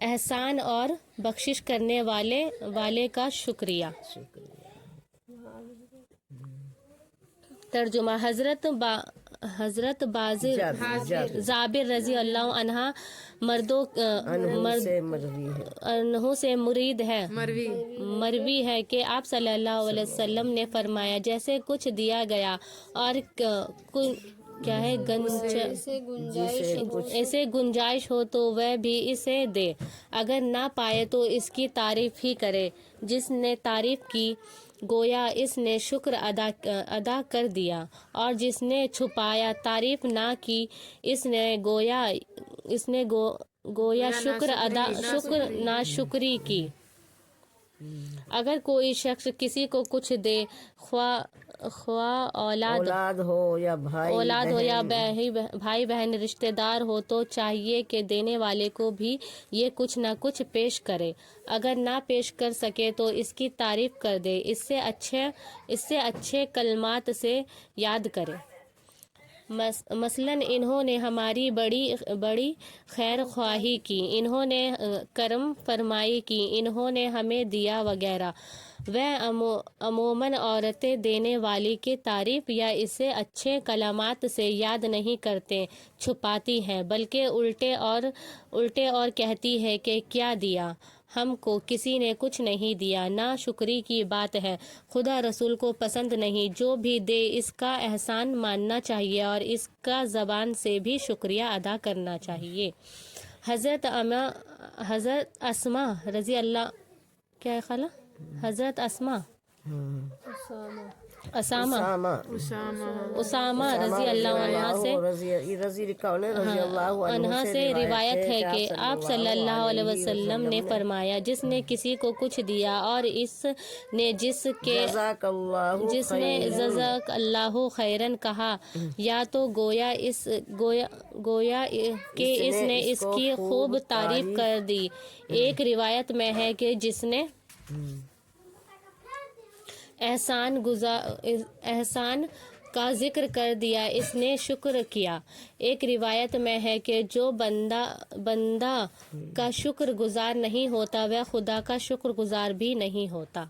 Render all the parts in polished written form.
احسان اور بخشش کرنے والے کا شکریہ۔ ترجمہ حضرت جابر رضی اللہ عنہ انہوں سے مروی ہے کہ آپ صلی اللہ علیہ وسلم نے فرمایا، جیسے کچھ دیا گیا اور کیا ہے اسے گنجائش ہو تو وہ بھی اسے دے، اگر نہ پائے تو اس کی تعریف ہی کرے۔ جس نے تعریف کی گویا اس نے شکر ادا کر دیا، اور جس نے چھپایا تعریف نہ کی اس نے گویا شکر ناشکری کی۔ اگر کوئی شخص کسی کو کچھ دے، خواہ اولاد ہو یا بھائی بہن رشتہ دار ہو، تو چاہیے کہ دینے والے کو بھی یہ کچھ نہ کچھ پیش کرے، اگر نہ پیش کر سکے تو اس کی تعریف کر دے، اس سے اچھے کلمات سے یاد کرے۔ مثلاً انہوں نے ہماری بڑی خیر خواہی کی، انہوں نے کرم فرمائی کی، انہوں نے ہمیں دیا وغیرہ۔ وہ عموماً عورتیں دینے والی کی تعریف یا اسے اچھے کلمات سے یاد نہیں کرتے، چھپاتی ہیں، بلکہ الٹے اور کہتی ہے کہ کیا دیا ہم کو، کسی نے کچھ نہیں دیا۔ نا شکری کی بات ہے، خدا رسول کو پسند نہیں۔ جو بھی دے اس کا احسان ماننا چاہیے اور اس کا زبان سے بھی شکریہ ادا کرنا چاہیے۔ حضرت اسماء رضی اللہ اسامہ رضی اللہ عنہ سے روایت ہے کہ آپ صلی اللہ علیہ وسلم نے فرمایا، جس نے کسی کو کچھ دیا اور اس نے جزاک اللہ خیرن کہا، یا تو گویا کہ اس نے اس کی خوب تعریف کر دی۔ ایک روایت میں ہے کہ جس نے احسان کا ذکر کر دیا، اس نے شکر کیا۔ ایک روایت میں ہے کہ جو بندہ کا شکر گزار نہیں ہوتا، وہ خدا کا شکر گزار بھی نہیں ہوتا۔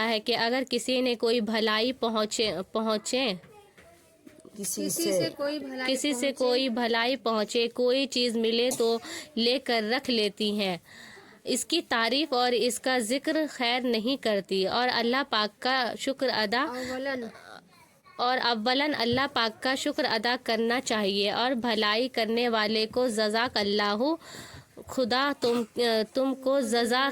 ہے کہ اگر کسی نے کوئی بھلائی پہنچے، کوئی چیز ملے تو لے کر رکھ لیتی ہیں، اس کی تعریف اور اس کا ذکر خیر نہیں کرتی، اور اولاً اللہ پاک کا شکر ادا کرنا چاہیے، اور بھلائی کرنے والے کو جزاک اللہ، خدا تم کو جزائے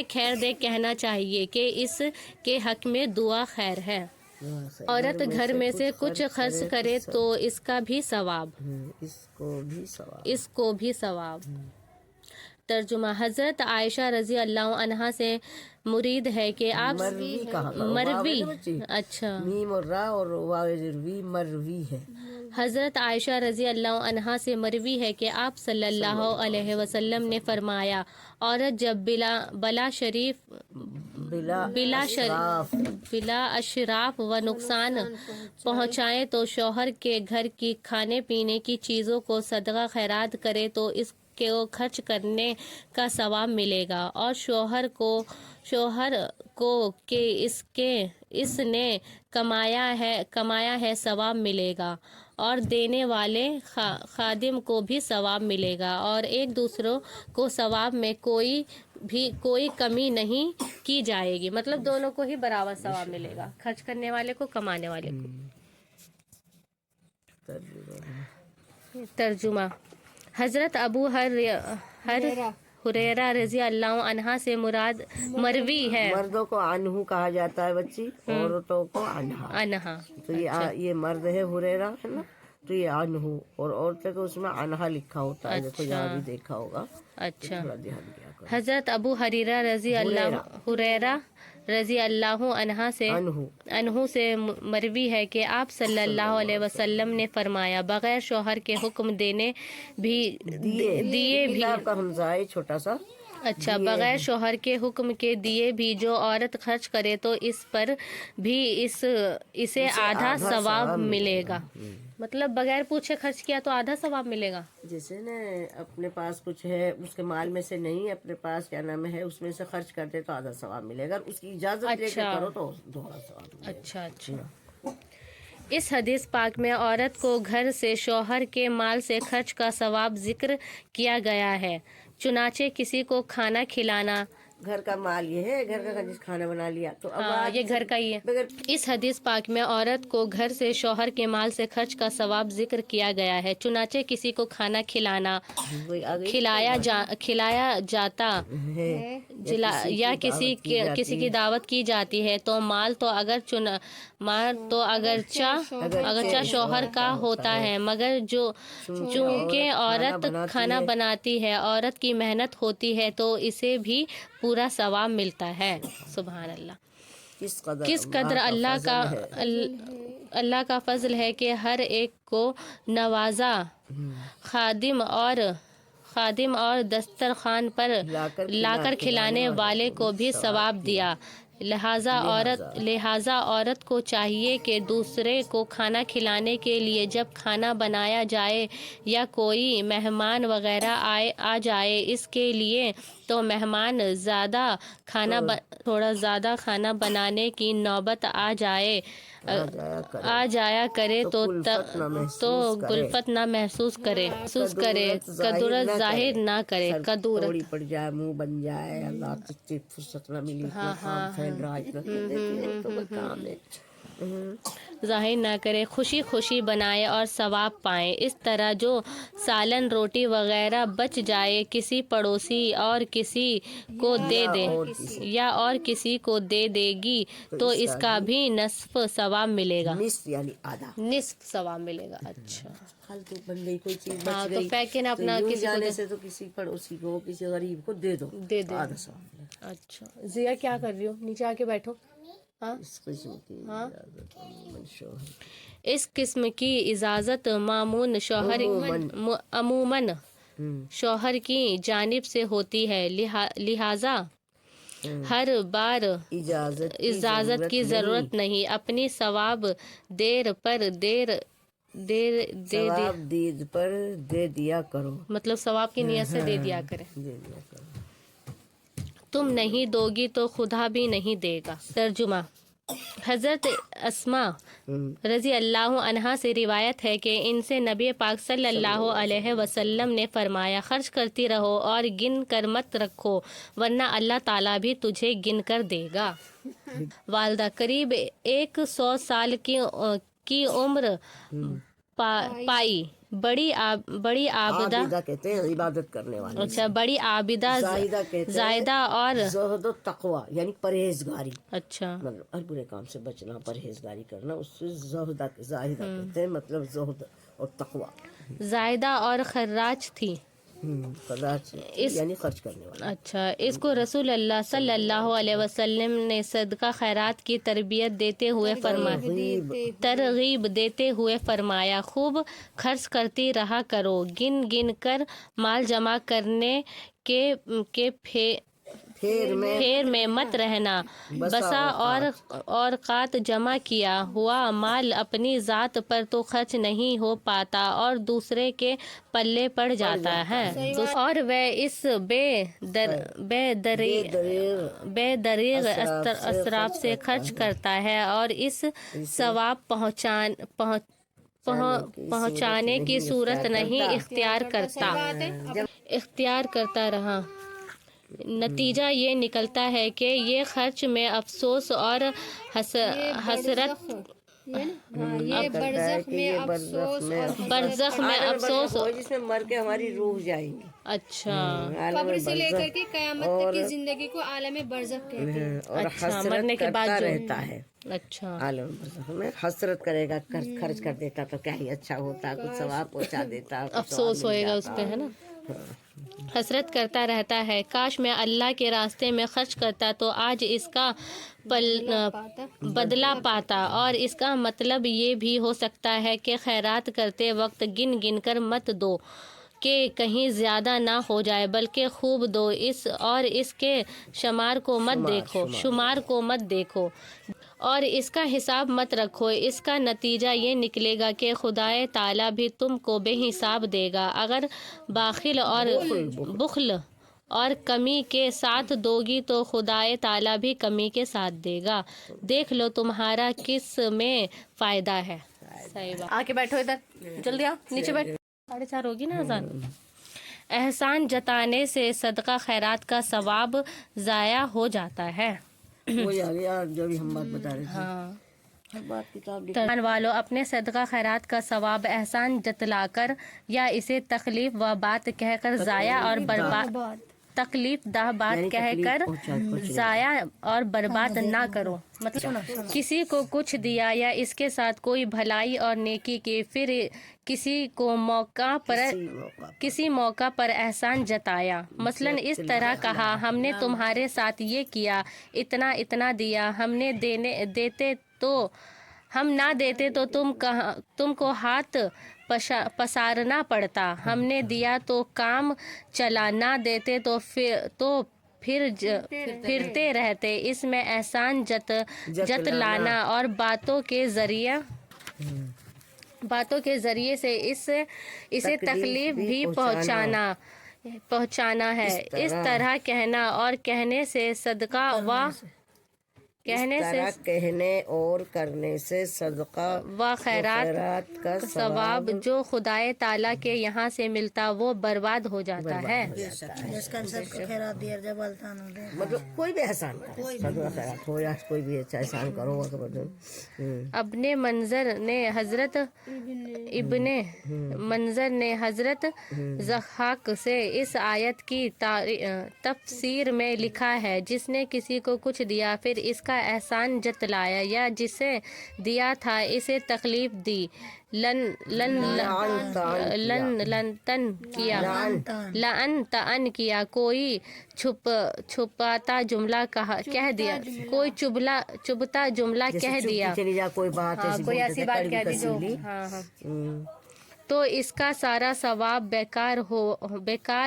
خیر دے کہنا چاہیے، کہ اس کے حق میں دعا خیر ہے۔ عورت گھر میں سے کچھ خرچ کرے تو اس کو بھی ثواب۔ ترجمہ حضرت عائشہ رضی اللہ عنہا سے مرید ہے کہ آپ حضرت عائشہ رضی اللہ عنہا سے مروی ہے کہ آپ صلی اللہ علیہ وسلم نے فرمایا، عورت جب بلا اشراف و نقصان پہنچائے تو شوہر کے گھر کی کھانے پینے کی چیزوں کو صدقہ خیرات کرے تو اس کو خرچ کرنے کا ثواب ملے گا، اور شوہر کو کہ اس نے کمایا ہے ثواب ملے گا، اور دینے والے خادم کو بھی ثواب ملے گا، اور ایک دوسروں کو ثواب میں کوئی کمی نہیں کی جائے گی، مطلب دونوں کو ہی برابر ثواب ملے گا، خرچ کرنے والے کو، کمانے والے کو۔ ترجمہ حضرت ابو ہریرہ رضی اللہ عنہ سے مراد مروی ہے۔ مردوں کو عنہ کہا جاتا ہے بچی، عورتوں کو عنہا۔ تو یہ مرد ہے ہریرہ ہے نا، تو یہ عنہ، اور عورتوں کو اس میں عنہا لکھا ہوتا ہے، دیکھو یہاں بھی دیکھا ہوگا۔ اچھا۔ حضرت ابو ہریرہ رضی اللہ عنہ سے مروی ہے کہ آپ صلی اللہ علیہ وسلم نے فرمایا، بغیر شوہر کے حکم دیے بھی کا حمزہ ہے چھوٹا سا، اچھا، بغیر شوہر کے حکم کے دیے بھی جو عورت خرچ کرے تو اس پر بھی اسے آدھا ثواب ملے گا. مطلب بغیر پوچھے خرچ کیا تو آدھا ثواب ملے گا. جیسے نا اپنے پاس کچھ ہے اس کے مال میں سے نہیں، اپنے پاس کیا نام ہے اس میں سے خرچ کر دے تو آدھا ثواب ملے گا، اس کی اجازت لے کے کرو تو دوہرا ثواب ملے گا. اچھا اچھا. اس حدیث پاک میں عورت کو گھر سے شوہر کے مال سے خرچ کا ثواب ذکر کیا گیا ہے. چنانچہ کسی کو کھانا کھلانا، گھر کا مال یہ ہے، گھر کا کھانا بنا لیا تو اب یہ گھر کا ہی ہے. اس حدیث پاک میں عورت کو گھر سے شوہر کے مال سے خرچ کا ثواب ذکر کیا گیا ہے. چنانچہ کسی کو کھانا کھلانا، کھلایا جاتا یا کسی کی دعوت کی جاتی ہے تو مال تو اگرچہ شوہر کا ہوتا ہے، مگر چونکہ عورت کھانا بناتی ہے، عورت کی محنت ہوتی ہے تو اسے بھی پورا ثواب ملتا ہے. سبحان اللہ. کس قدر اللہ کا فضل ہے کہ ہر ایک کو نوازا، خادم اور دسترخوان پر لا کر کھلانے والے کو بھی ثواب دیا. لہذا عورت کو چاہیے کہ دوسرے کو کھانا کھلانے کے لیے جب کھانا بنایا جائے یا کوئی مہمان وغیرہ آ جائے، اس کے لیے تو مہمان تھوڑا زیادہ کھانا بنانے کی نوبت آ جایا کرے تو غلفت نہ محسوس کرے، کدورت ظاہر نہ کرے. کدورت پڑ جائے، منہ بن جائے، اللہ تجھے فرصت نہ ملی، کام پھیل رہا ہے، ظاہر نہ کرے، خوشی بنائے اور ثواب پائیں. اس طرح جو سالن روٹی وغیرہ بچ جائے کسی پڑوسی اور کسی کو دے دے یا اور کسی کو دے دے گی تو اس کا بھی نصف ثواب ملے گا. نصف ثواب ملے گا. اچھا، فالتو بن گئی کوئی چیز ہاں بچ تو گئی پھینکے نا اپنا تو جانے سے تو کسی پڑوسی کو، کسی غریب کو دے دو. اچھا، زیا کیا کر رہی ہو؟ نیچے آ کے بیٹھو. ہاں، اس قسم کی اجازت معمون عموماً شوہر کی جانب سے ہوتی ہے. لہذا ہر بار اجازت کی ضرورت نہیں. اپنی ثواب دیر پر دے دیا کرو، مطلب ثواب کی نیت سے دے دیا کرے. تم نہیں دو گی تو خدا بھی نہیں دے گا. ترجمہ. حضرت اسماء رضی اللہ عنہا سے روایت ہے کہ ان سے نبی پاک صلی اللہ علیہ وسلم نے فرمایا، خرچ کرتی رہو اور گن کر مت رکھو ورنہ اللہ تعالیٰ بھی تجھے گن کر دے گا. والدہ قریب 100 سال کی عمر پائی. بڑی عابدہ کہتے ہیں عبادت کرنے والے. اچھا، بڑی عابدہ زاہدہ اور زہد و تقوی یعنی پرہیزگاری. اچھا، مطلب ہر برے کام سے بچنا، پرہیزگاری کرنا، اس سے زاہدہ کہتے ہیں، مطلب زہد اور تقوی. زاہدہ اور خراج تھی، یعنی خرچ کرنے والا. اچھا، اس کو رسول اللہ صلی اللہ علیہ وسلم نے صدقہ خیرات کی ترغیب دیتے ہوئے فرمایا، خوب خرچ کرتی رہا کرو، گن کر مال جمع کرنے کے پھیر میں مت رہنا. بسا اوقات جمع کیا ہوا مال اپنی ذات پر تو خرچ نہیں ہو پاتا اور دوسرے کے پلے پڑ جاتا ہے، اور وہ اس بے دریغ اسراف سے خرچ کرتا ہے اور اس ثواب پہنچانے کی صورت نہیں اختیار کرتا رہا. نتیجہ یہ نکلتا ہے کہ یہ خرچ میں افسوس اور حسرت، برزخ میں افسوس، جس میں مر کے ہماری روح جائیں گی. اچھا، قبر سے لے کر کے قیامت تک کی زندگی کو عالم برزخ کہتے ہیں. اور حسرت کرتا رہتا ہے. اچھا، عالم برزخ میں حسرت کرے گا، خرچ کر دیتا تو کیا ہی اچھا ہوتا، کچھ ثواب پہنچا دیتا، افسوس ہوئے گا اس پہ، ہے نا. حسرت کرتا رہتا ہے، کاش میں اللہ کے راستے میں خرچ کرتا تو آج اس کا بدلہ پاتا. اور اس کا مطلب یہ بھی ہو سکتا ہے کہ خیرات کرتے وقت گن کر مت دو کہ کہیں زیادہ نہ ہو جائے، بلکہ خوب دو اس کے شمار کو مت دیکھو اور اس کا حساب مت رکھو۔ اس کا نتیجہ یہ نکلے گا کہ خدائے تعالیٰ بھی تم کو بے حساب دے گا۔ اگر بخل اور کمی کے ساتھ دوگی تو خدائے تعالیٰ بھی کمی کے ساتھ دے گا۔ دیکھ لو تمہارا کس میں فائدہ ہے۔ صحیح بات۔ آ کے بیٹھو ادھر، جلدی آؤ نیچے بیٹھ۔ 4:30 ہوگی نا اذان۔ احسان جتانے سے صدقہ خیرات کا ثواب ضائع ہو جاتا ہے۔ وہی آ گیا جو بھی ہم بات بتا رہے تھے۔ ہر بات کتاب ایمان والو، اپنے صدقہ خیرات کا ثواب احسان جتلا کر یا اسے تکلیف و بات کہہ کر ضائع اور برباد تکلیف دہ بات کہہ کر ضائع اور برباد نہ کرو۔ مطلب کسی کو کچھ دیا یا اس کے ساتھ کوئی بھلائی اور نیکی کی، پھر کسی موقع پر احسان جتایا، مثلا اس طرح کہا ہم نے تمہارے ساتھ یہ کیا، اتنا دیا، ہم نہ دیتے تو تم کو ہاتھ پسارنا پڑتا، ہم نے دیا تو کام چلا، نہ دیتے تو پھرتے رہتے۔ اس میں احسان جتلانا اور باتوں کے ذریعے سے اسے تکلیف بھی پہنچانا ہے۔ اس طرح کہنا اور کہنے سے صدقہ کہنے اور کرنے سے صدقہ و خیرات کا ثواب جو خدائے تعالیٰ کے یہاں سے ملتا وہ برباد ہو جاتا ہے۔ مطلب کوئی بھی احسان کرو، صدقہ خیرات ہو یا کوئی بھی اچھا احسان کرو۔ ابن منظر نے حضرت ضحاک سے اس آیت کی تفسیر میں لکھا ہے، جس نے کسی کو کچھ دیا پھر اس کا احسان جتلایا یا جسے دیا تھا اسے تکلیف دی، لعن طعن کیا، کوئی چھپاتا جملہ کہہ دیا، کوئی چبھتا جملہ کہہ دیا، کوئی ایسی بات کہہ دی جو تو اس کا سارا ثواب بیکار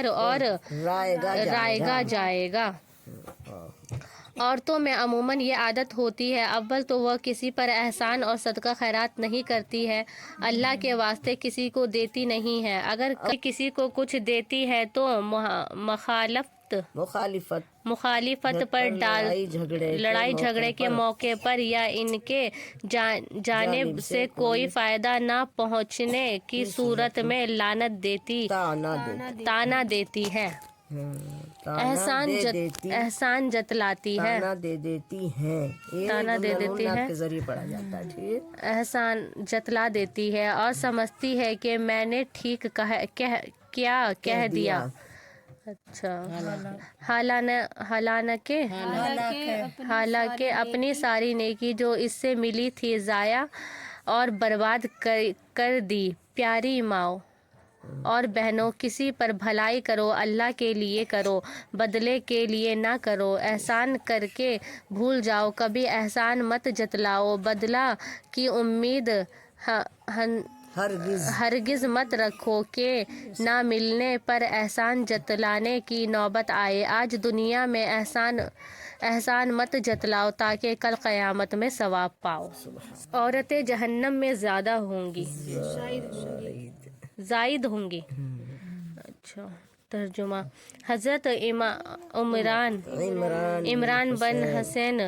اور رائگا جائے گا۔ عورتوں میں عموماً یہ عادت ہوتی ہے، اول تو وہ کسی پر احسان اور صدقہ خیرات نہیں کرتی ہے، اللہ کے واسطے کسی کو دیتی نہیں ہے۔ اگر کسی کو کچھ دیتی ہے تو مخالفت پر لڑائی جھگڑے کے موقع پر یا ان کے جانب سے کوئی فائدہ نہ پہنچنے کی صورت میں تانا دیتی ہے، احسان جتلاتی ہے، احسان جتلا دیتی ہے اور سمجھتی ہے کہ میں نے ٹھیک کیا کہہ دیا۔ اچھا، حالانکہ اپنی ساری نیکی جو اس سے ملی تھی ضائع اور برباد کر دی۔ پیاری ماؤں اور بہنوں، کسی پر بھلائی کرو، اللہ کے لیے کرو، بدلے کے لیے نہ کرو۔ احسان کر کے بھول جاؤ، کبھی احسان مت جتلاؤ، بدلہ کی امید ہرگز مت رکھو کہ نہ ملنے پر احسان جتلانے کی نوبت آئے۔ آج دنیا میں احسان مت جتلاؤ تاکہ کل قیامت میں ثواب پاؤ۔ عورتیں جہنم میں زائد ہوں گی۔ اچھا، ترجمہ۔ حضرت عمران بن حسین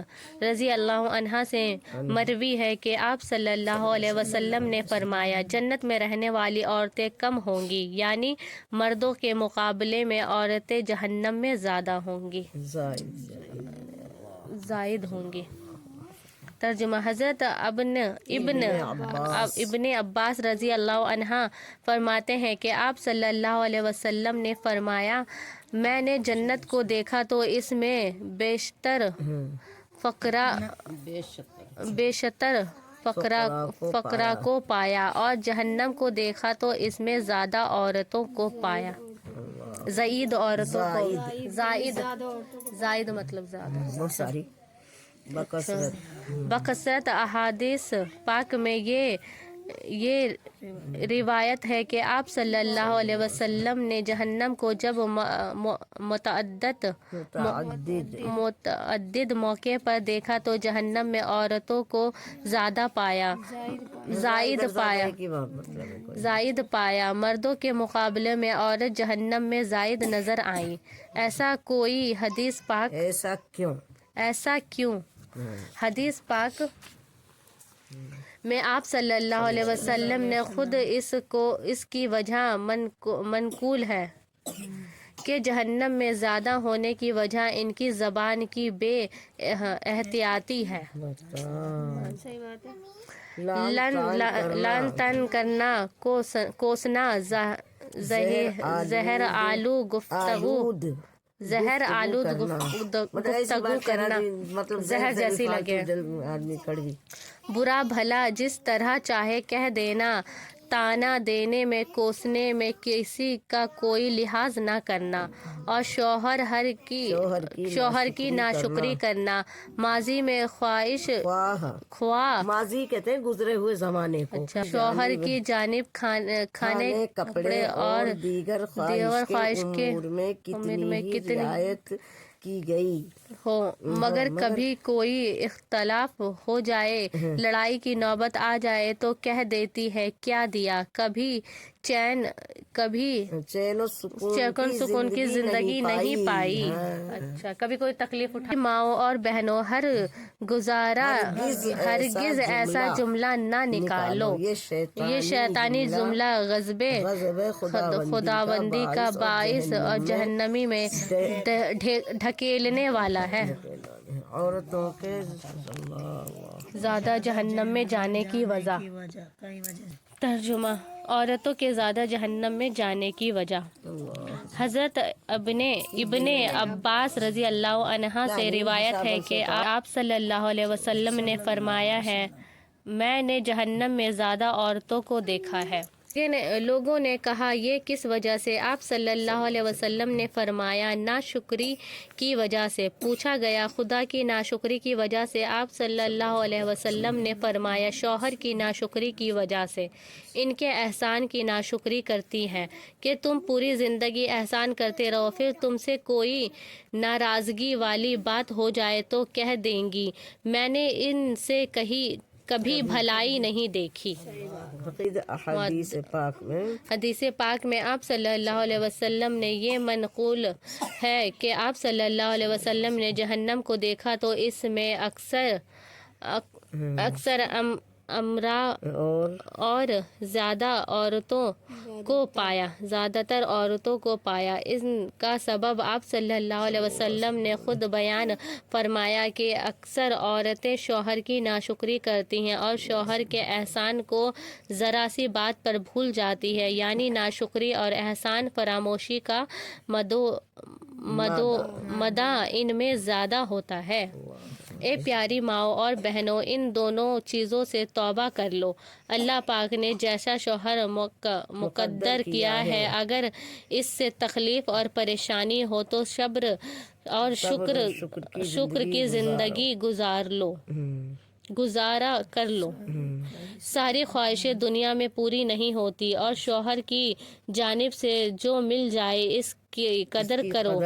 رضی اللہ عنہ سے مروی ہے کہ آپ صلی اللہ علیہ وسلم نے فرمایا، جنت میں رہنے والی عورتیں کم ہوں گی، یعنی مردوں کے مقابلے میں عورتیں جہنم میں زیادہ ہوں گی، زائد ہوں گی۔ ترجمہ۔ حضرت ابن عباس رضی اللہ عنہ فرماتے ہیں کہ آپ صلی اللہ علیہ وسلم نے فرمایا، میں نے جنت کو دیکھا تو اس میں بیشتر فقراء کو پایا، اور جہنم کو دیکھا تو اس میں زیادہ عورتوں کو پایا، زائد عورتوں کو، زائد مطلب زیادہ، بکثرت۔ احادیث پاک میں یہ یہ روایت ہے کہ آپ صلی اللہ علیہ وسلم نے جہنم کو جب متعدد موقع پر دیکھا تو جہنم میں عورتوں کو زائد پایا، مردوں کے مقابلے میں عورت جہنم میں زائد نظر آئیں۔ ایسا کیوں؟ حدیث پاک میں آپ صلی اللہ علیہ وسلم نے خود اس کی وجہ منقول ہے کہ جہنم میں زیادہ ہونے کی وجہ ان کی زبان کی بے احتیاطی ہے۔ لعن تن کرنا، کوسنا، زہر آلود گفتگو کرنا، زہر جیسی لگے، برا بھلا جس طرح چاہے کہہ دینا، تانا دینے میں، کوسنے میں کسی کا کوئی لحاظ نہ کرنا، اور شوہر کی ناشکری کرنا، ماضی میں خواہ ماضی کہتے ہیں گزرے ہوئے زمانے کو، شوہر کی جانب کھانے کپڑے اور دیگر خواہش کے امور میں کتنی رعایت کی گئی ہو، مگر کبھی کوئی اختلاف ہو جائے، لڑائی کی نوبت آ جائے تو کہہ دیتی ہے کیا دیا، کبھی چین و سکون کی زندگی نہیں پائی۔ اچھا، کبھی کوئی تکلیف اٹھا، ماؤں اور بہنوں، ہرگز ایسا جملہ نہ نکالو، یہ شیطانی جملہ غضب خداوندی کا باعث اور جہنمی میں ڈھکیلنے والا ہے۔ عورتوں کے زیادہ جہنم میں جانے کی وجہ۔ ترجمہ: عورتوں کے زیادہ جہنم میں جانے کی وجہ۔ حضرت ابن عباس رضی اللہ عنہ سے روایت ہے کہ آپ صلی اللہ علیہ وسلم نے فرمایا ہے، میں نے جہنم میں زیادہ عورتوں کو دیکھا ہے۔ لوگوں نے کہا یہ کس وجہ سے؟ آپ صلی اللہ علیہ وسلم نے فرمایا ناشکری کی وجہ سے۔ پوچھا گیا خدا کی ناشکری کی وجہ سے؟ آپ صلی اللہ علیہ وسلم نے فرمایا شوہر کی ناشکری کی وجہ سے۔ ان کے احسان کی ناشکری کرتی ہیں کہ تم پوری زندگی احسان کرتے رہو، پھر تم سے کوئی ناراضگی والی بات ہو جائے تو کہہ دیں گی میں نے ان سے کبھی بھلائی نہیں دیکھی۔ حدیث پاک میں آپ صلی اللہ علیہ وسلم نے یہ منقول ہے کہ آپ صلی اللہ علیہ وسلم نے جہنم کو دیکھا تو اس میں اکثر امرا اور زیادہ عورتوں کو پایا، زیادہ تر عورتوں کو پایا۔ ان کا سبب آپ صلی اللہ علیہ وسلم نے خود بیان فرمایا کہ اکثر عورتیں شوہر کی ناشکری کرتی ہیں اور شوہر کے احسان کو ذرا سی بات پر بھول جاتی ہے، یعنی ناشکری اور احسان فراموشی کا مدہ ان میں زیادہ ہوتا ہے۔ اے پیاری ماؤں اور بہنوں، ان دونوں چیزوں سے توبہ کر لو۔ اللہ پاک نے جیسا شوہر مقدر کیا ہے، اگر اس سے تکلیف اور پریشانی ہو تو صبر اور شکر کی زندگی گزارا کر لو۔ ساری خواہشیں دنیا میں پوری نہیں ہوتی اور شوہر کی جانب سے جو مل جائے اس کی قدر کرو۔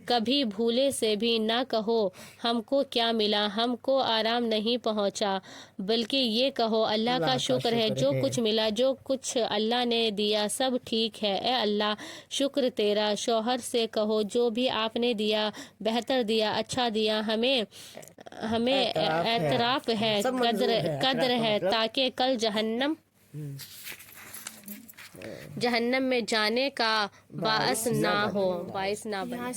کبھی بھولے سے بھی نہ کہو ہم کو کیا ملا، ہم کو آرام نہیں پہنچا، بلکہ یہ کہو اللہ کا شکر ہے جو کچھ ملا، جو کچھ اللہ نے دیا سب ٹھیک ہے، اے اللہ شکر تیرا۔ شوہر سے کہو جو بھی آپ نے دیا بہتر دیا، اچھا دیا، ہمیں اعتراف ہے، قدر ہے، تاکہ کل جہنم میں جانے کا باعث نہ بنے۔